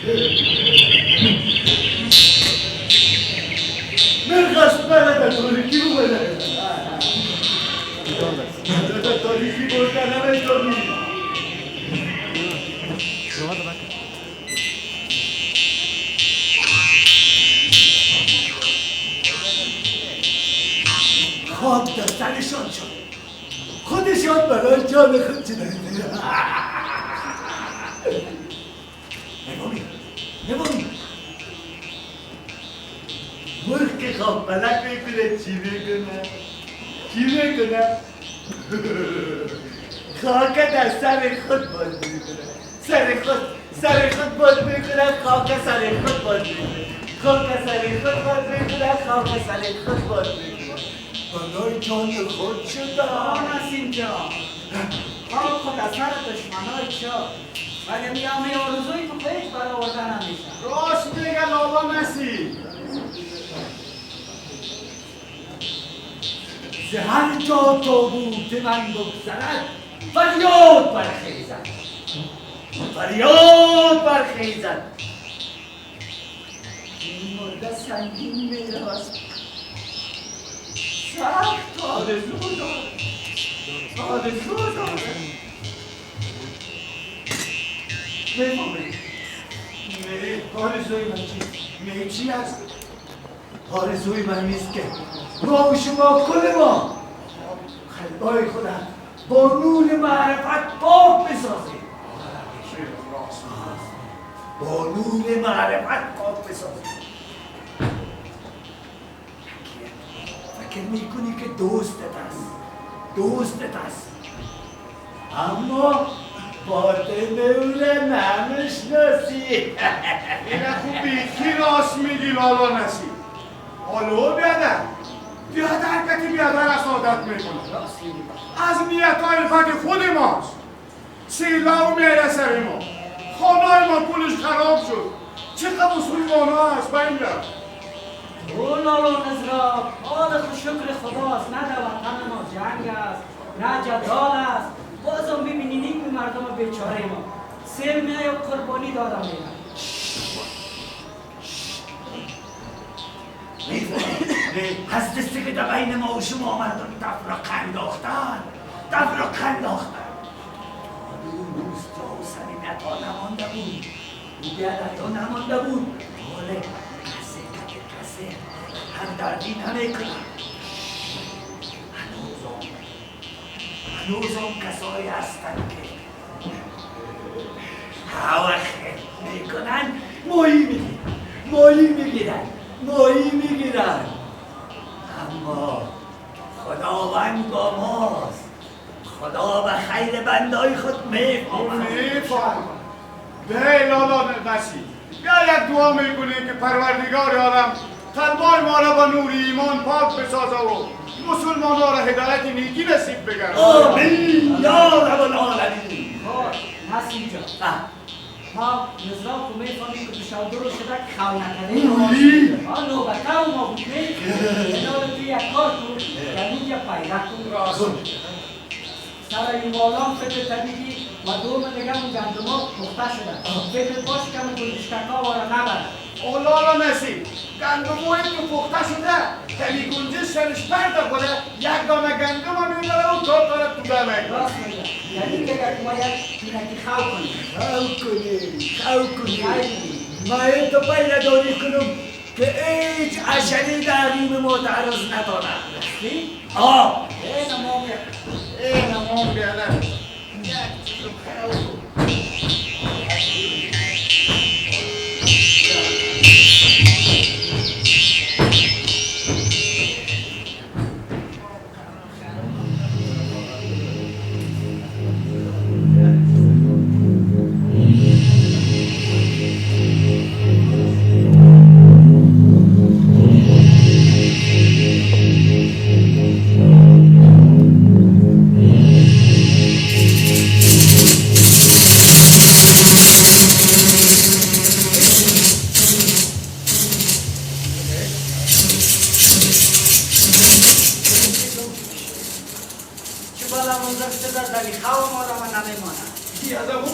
مرخص بلد تاریخی رو بلد تاریخی بردن همه تاریخی خاک در سرشان شد خودشان برای جان خود چیدن نمامی مرغ که خواب بلک میکنه چی میکنه خاک در سر خود باز میکنه سر خود باز میکنه خاک سر خود باز میکنه خاک سر خود باز میکنه خاک سر خود باز میکنه برای جان خود شده نسیم جان خاک خود از سر دشمنای شد ولی میامه آرزوی تو خیش برآورده نمیشه راست میگه لالا نسیم ز هر جا تابوت من بگذرد فریاد برخیزد این مرده سنگین میرود سخت آرزو دارد بفهمید آرزوی من چی هست؟ آرزوی من نیست که ما و شما کل ما قلبای خودم با نور معرفت پاک بسازیم با نور معرفت پاک بسازیم فکر میکنی که دوستت است اما باطن اونه نمیشناسی اینه خوبی کی راست میگی لالا نسی حالا بیادر حرکتی بیادر از عادت میکنه از نیتای بد خود ماست سیلاب میره سر ما خانای ما پولش خراب شد چقدر مسلمانا هست باید او لالا نزرا حال شکر خداست نه در وطن ما جنگ است نه جدال است بازم ببینین این مردم بیچاره ما سیل میای و قربانی دادم میرن از دسته که در بین ما و شما مردم تفرق انداختن اون روز جا و صمیمیت ها نمانده بود او بیادری ها نمانده بود حاله کسی همدردی نمیکنن هنوزم کسایی هستن که هوا خیلی میکنن مایی میگیرن اما خداوند با ماست خدا به خیر بندای خود میفهمد به لالا نسی بیا یک دعا میکنیم که پروردگار عالم قلبای ما را با نور ایمان پاک بسازه و مسلمان را هدایت نیکی نصیب بگرد آمین یا رب العالمین نسیم جان ما نزرا کو میفهمیم که تشاور شده که خو نکنه نوبته و ما بکنیم اینا رو توی یک کار کن یعنی یه پیدا کن سر این والام فکر طبیعی و دوم دیگه اون گندما پخته شده فکر باش که اون گنجشککا وارا نبرد لالا نسی گندمایی که پخته شده کمی گنجش سرش پرده کنه یک دانه گندم هم میبره و تا داره تو دمه راست میگه یعنی که اگر ما یک پینکی خو کنیم ما این تو پیدا داری کنم که هیچ عشری در این معترض ندارم این امام بیادر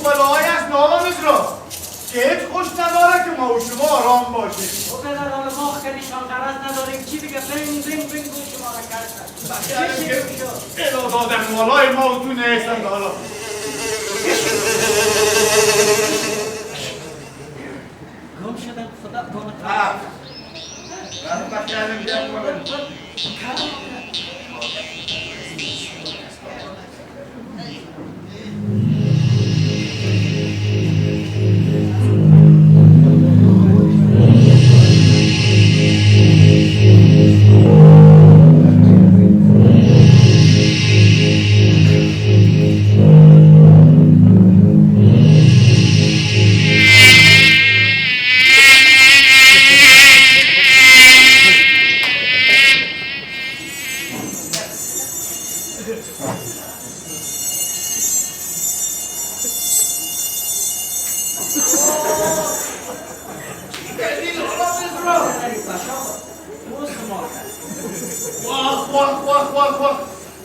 بلاهای از نالا نزرا که هیچ خوش نداره ما و شما آرام باشیم. او پدر حالا ما خیلیشان غرض نداریم چی بگه بریم گوش شما را کردن الا دادن مالای ما و تو نیستند حالا. گم شدن خدا گم رفت کردم بیام کنم.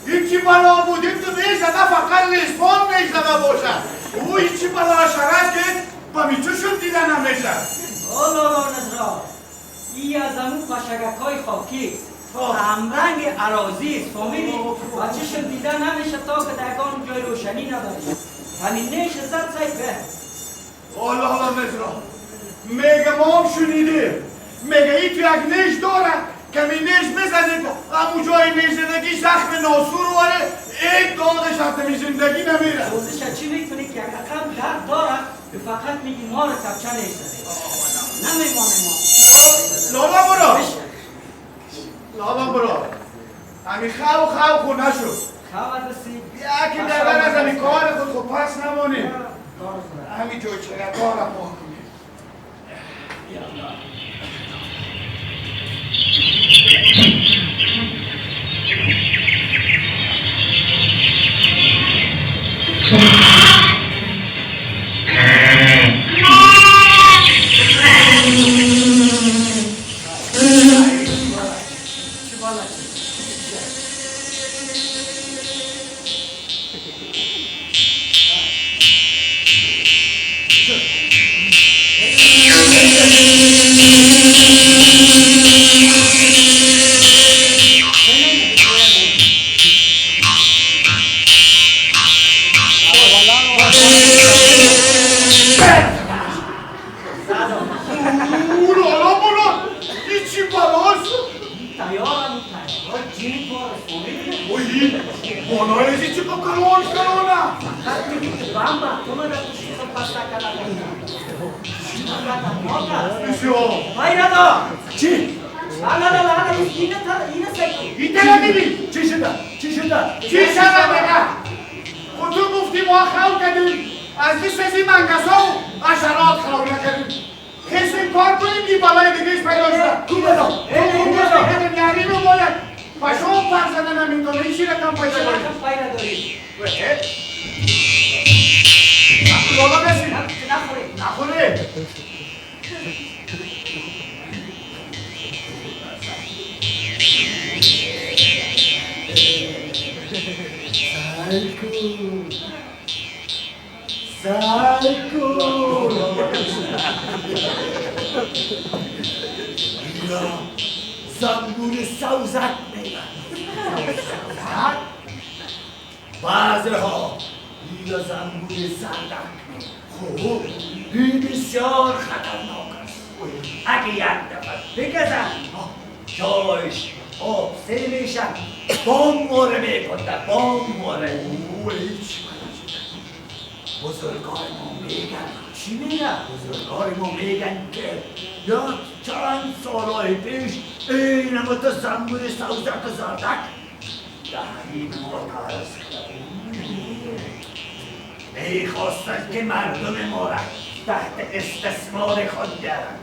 این چی بلا بود؟ این تو نیزده فقط لیسبان نیزده باشد. او این چی بلا شرف که با میچوشون دیدن همیشه. اولا نزرا ای از همون پشگکای خاکی همرنگ عراضی است فهمیدی؟ بچهشون دیدن همیشه تا که درگان جای روشنی نداری همین نیش زد سید به اولا نزرا میگه ما هم شنیده میگه ای تو یک نیش داره کمی نیش بزنید همون جای نیش زندگی زخم ناسور واره یک دادش حتی زندگی نمیره. روزش چی میکنی که یک رقم درد داره فقط میگی ما رو کبچه نیش زده نمیمانه ما لالا برا لالا برا همین خو خو نشد خواهد رسی یکی در از همین کار خود خود پس نمانیم همین جای چه کارم ما کنیم. زنبور سوزک میبرد بعضها یا زنبور زردک خوب این بسیار خطرناک است اگه یک دفعه بگزن جایش آبسه میشه بام موره میکنده بام موره بزرگای ما میگن چی میگن؟ بزرگای ما میگن که یا چند سالهای پیش این همه تا زنبور سوزک و زردک دهیم ما ترس میخواستن که مردم ما را تحت استثمار خود بیارن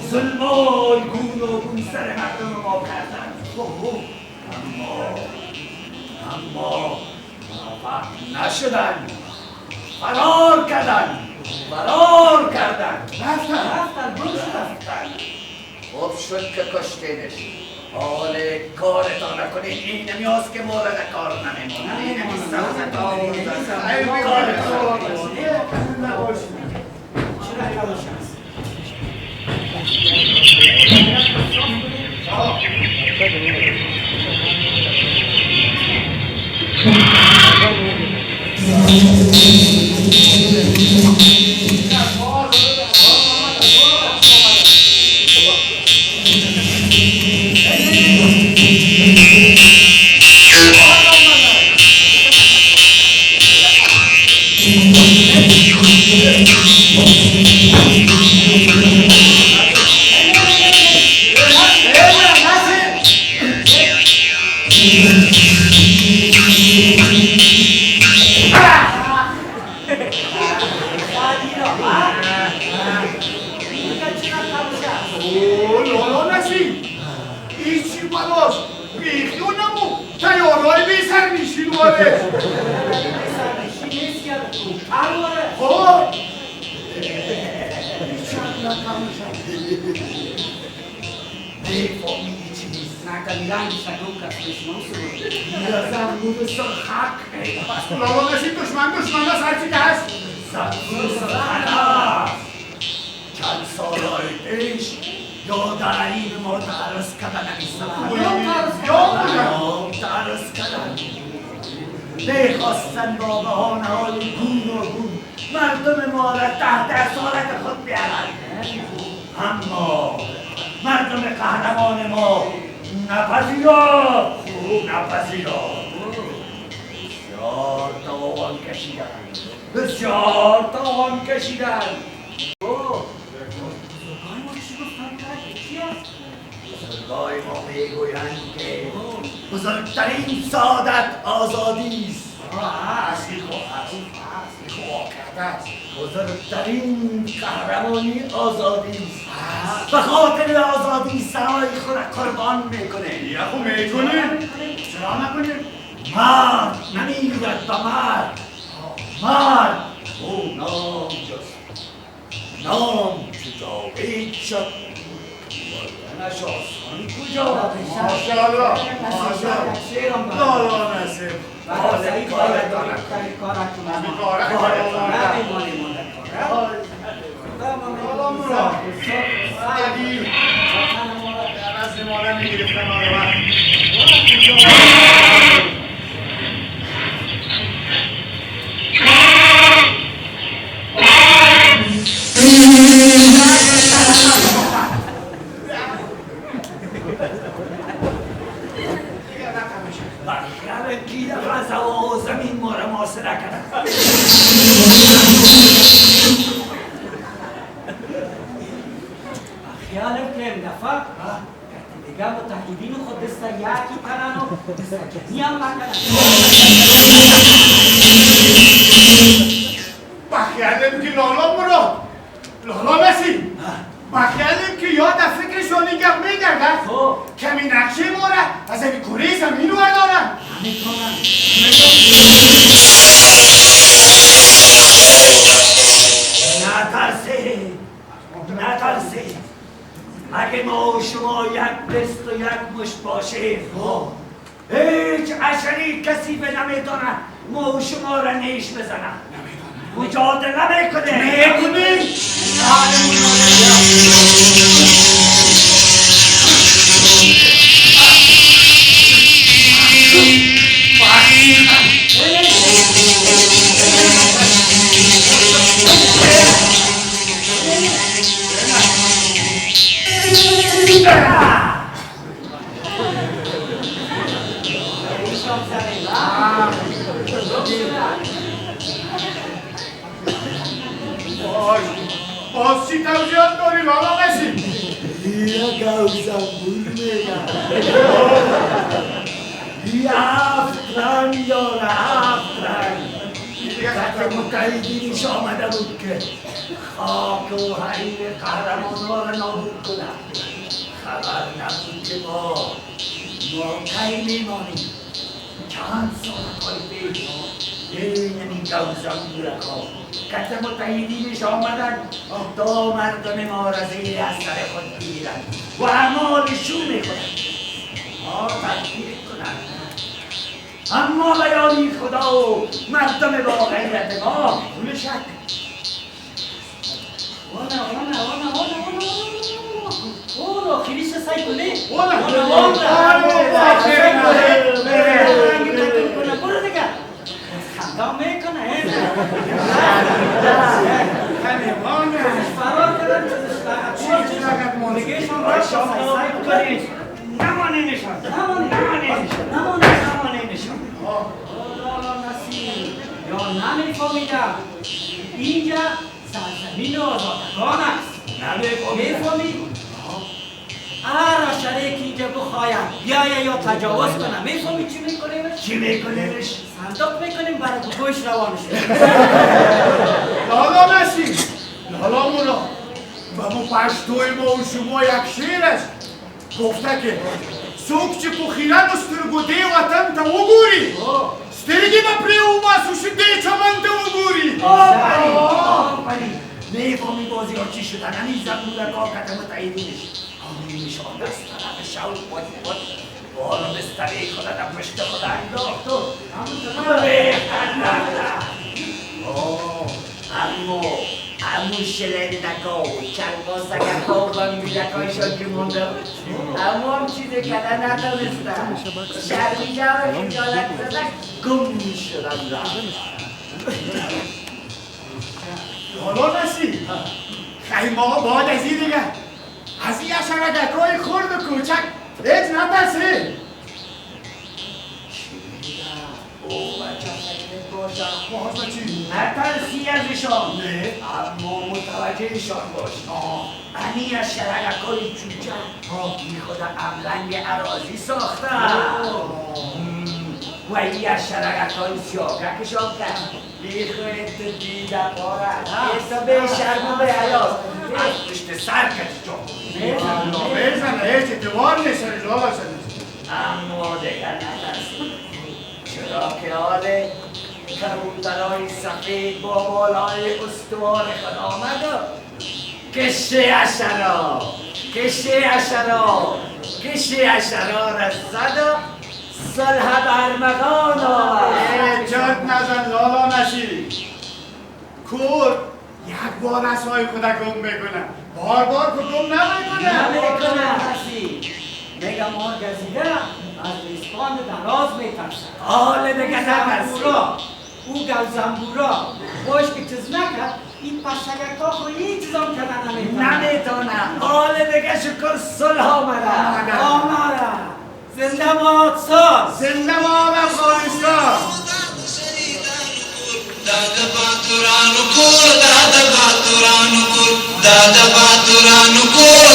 ظلمای گون و گون سر مردم ما کردن اما موفق نشدن فرار کردن رفتن خوب شد که کشتینش حال کارتان نکنین این نمیاز که مورد کار نمیمونه این نمیستازن کارتان داره. سرنشین نیست که کوتر واره. خب نفهمیدی چیست؟ نکنی رنگ شکلون کس بشناسه زنگو به سر خاک نیست. لالا نشید دشمن هست هرچی که هست. زنگو سر خاک است. چند سالهای پیش یادآوری به ما درس کردن درس کردن میخواستن با بهانه‌های گوناگون مردم ما را تحت اسارت خود بیارند، اما مردم قهرمان ما نپذیرفت. بسیار تاوان کشیدند. بزرگای ما میگویند که بزرگترین سعادت آزادی است. بزرگترین قهرمانی آزادی است. به خاطر آزادی سرای خود قربان میکنه. یخو میکنه؟ چرا نکنه؟ مرد نمیگوید به مرد او نام جست، نام چو جاوید شد نشاستان کجا. ماشاءالله لالا نصیب لالا مرا سعدی از مادر میگرفتم آره وقت از هوا و زمین ما را محاصره کردن. خیالم که این دفعه دیگه متحدین خود دسته یکی کنن و دسته جنی هم نکنن. بخیالم که لالا مراد لالا نسیم بخیالم که یاد فکرشون نگه میگردن کمی نقشه ما را از این کره زمین رو اردارن نترسید. اگه ما و شما یک دست و یک مشت باشیم هیچ عشری کسی به نمیدانه ما و شما را نیش بزنه. مجادله میکنه. باز چی توجیهات داری لالا نسیم؟ یک زنبور میگم هفت رنگ داره، هفت رنگ. وقتی متحدینش آمده بود که خاک و حریم قهرمان‌ها را نابود کنند، خبر نبود که ما کی میمانیم. چند سال پیش این زنبورک‌ها که متحدینش آمدن تا مردم ما را زیر اثر خود بگیرند و اعمالشون میکنند، ما تدبیر کنند. اما بیانی خدا و مردم با غیرت ما بدون شک خیلیش سایکونه برو دیگه خنده میکنه فرار کردن نمانه نشان یا نمیفهمیدم اینجا سرزمین آزادگان است. میفهمی؟ هر شریک اینجا بخواید بیایه یا تجاوز کنه میفهمی چی میکنیمش؟ چی میکنیمش؟ صندوق میکنیم برای گوش روانش. لالا نسیم لالا مولا و مو پشتوی ما و شما یک شیر است گفته که سوک چی پخیرن و سترگوده وطن تا وگوری سترگی با پری او ماسوش دی چمن تو بوری آفرین میفهمی بازی ها چی شدن همین زنبوده کار کتم تاییدینش همین نشان دست طرف شوق بود بالا بستری خدا در پشت خدا انداخت و همون شلندکا و چرباسگکا و بمیدکایشان که مونده همون هم چیزی کده ندانستن شرمیجه و خجالت زدن گم میشدن حالا نسی خیلی آقا باید از این دیگه از این اشرگکای خورد و کوچک هیچ نترسی محاسبه چی؟ نترسی ازشان نه اما متوجهشان باش انی از شرگکای چوچه این خود املنگ عراضی ساختن و این از شرگکای سیاگکشان کرد بیخوید دیده بارد ایسا به شرم و به حیاس از پشت سر کسی جا بزنه هیچ اعتبار نیست رجال شدید اما دیگر نترسی چرا که حال کبوترهای سفید با بالای استوار خود آمد و کشته اشرا رسد و صلح برمغان آمد جد نزن لالا نشی کور یک بار اسمای خدا گم میکنه بار که گم نمیکنه نگم ما گزیده از ریسپان دراز میترسن حال دیگه نترسی او گلزنبورا باش که چیز نکرد این پشگرتا خو هیچ چیز هم کردن نمیتونه حال دیگه شکر صلح آمده زنده باد ساز زنده باد افغانستان دادا باتورانو کور